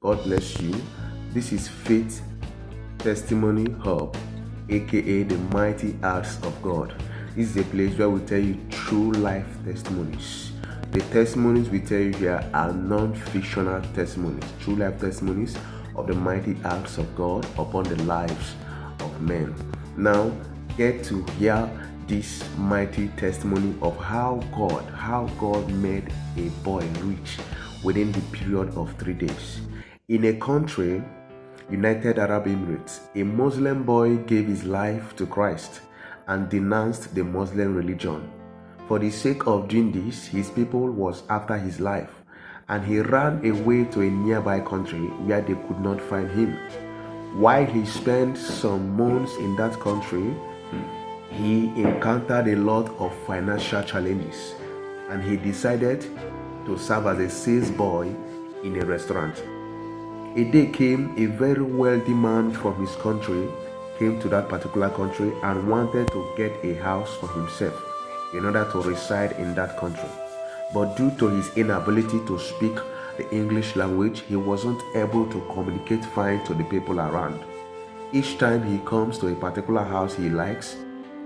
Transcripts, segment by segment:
God bless you. This is Faith Testimony Hub, aka the Mighty Acts of God. This is a place where we tell you true life testimonies. The testimonies we tell you here are non-fictional testimonies, true life testimonies of the mighty acts of God upon the lives of men. Now, get to hear this mighty testimony of how God made a boy rich within the period of 3 days. In a country, United Arab Emirates, a Muslim boy gave his life to Christ and denounced the Muslim religion. For the sake of doing this, his people was after his life, and he ran away to a nearby country where they could not find him. While he spent some months in that country, he encountered a lot of financial challenges, and he decided to serve as a sales boy in a restaurant. A day came, a very wealthy man from his country came to that particular country and wanted to get a house for himself in order to reside in that country. But due to his inability to speak the English language, he wasn't able to communicate fine to the people around. Each time he comes to a particular house he likes,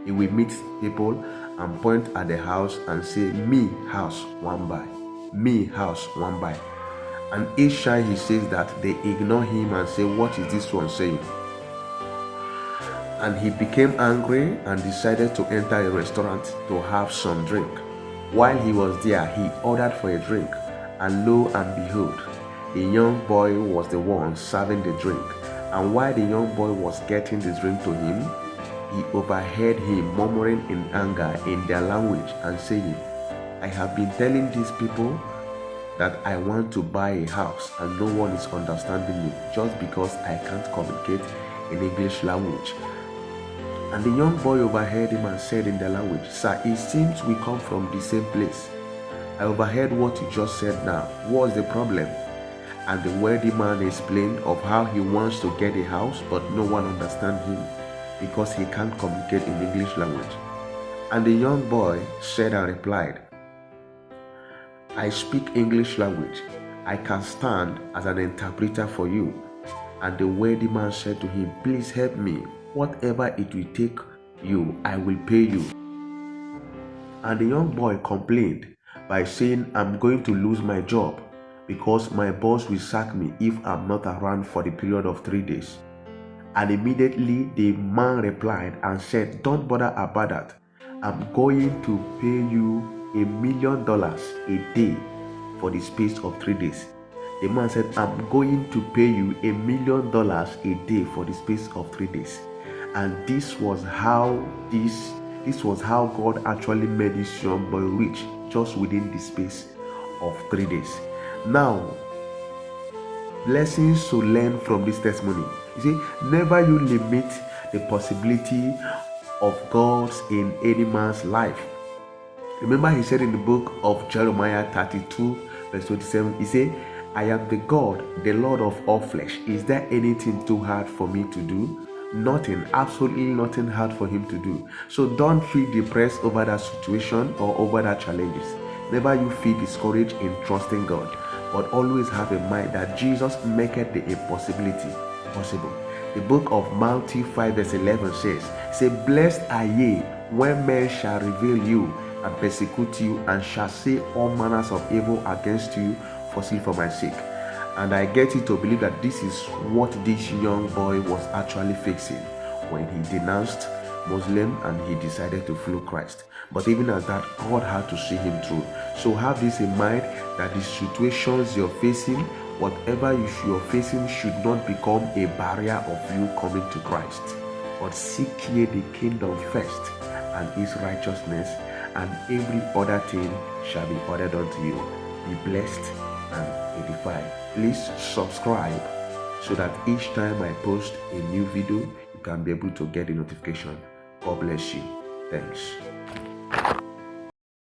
he will meet people and point at the house and say, "Me house one buy, me house one buy." And each time he says that, they ignore him and say, "What is this one saying?" And he became angry and decided to enter a restaurant to have some drink. While he was there, he ordered for a drink, and lo and behold, the young boy was the one serving the drink. And while the young boy was getting the drink to him, he overheard him murmuring in anger in their language and saying, "I have been telling these people that I want to buy a house and no one is understanding me just because I can't communicate in English language." And the young boy overheard him and said in their language, "Sir, it seems we come from the same place. I overheard what you just said now. What's the problem?" And the wealthy man explained of how he wants to get a house but no one understands him because he can't communicate in English language. And the young boy said and replied, "I speak English language. I can stand as an interpreter for you." And the wealthy man said to him, "Please help me. Whatever it will take you, I will pay you." And the young boy complained by saying, "I'm going to lose my job because my boss will sack me if I'm not around for the period of 3 days. And immediately the man replied and said, "Don't bother about that. I'm going to pay you $1 million a day for the space of 3 days. The man said, "I'm going to pay you $1 million a day for the space of 3 days. And this was how God actually made this young boy rich just within the space of 3 days. Now, blessings to learn from this testimony. You see, never you limit the possibility of God's in any man's life. Remember, he said in the book of Jeremiah 32, verse 27, he said, "I am the God, the Lord of all flesh. Is there anything too hard for me to do?" Nothing, absolutely nothing hard for him to do. So don't feel depressed over that situation or over that challenges. Never you feel discouraged in trusting God, but always have in mind that Jesus maketh the impossibility possible. The book of Matthew 5 verse 11 says, "Blessed are ye when men shall revile you and persecute you and shall say all manners of evil against you falsely for my sake." And I get you to believe that this is what this young boy was actually facing when he denounced Muslim and he decided to follow Christ. But even as that, God had to see him through. So have this in mind, that the situations you're facing, whatever you're facing, should not become a barrier of you coming to Christ. But seek ye the kingdom first and his righteousness, and every other thing shall be added unto you. Be blessed and edified. Please subscribe so that each time I post a new video, you can be able to get a notification. God bless you. Thanks.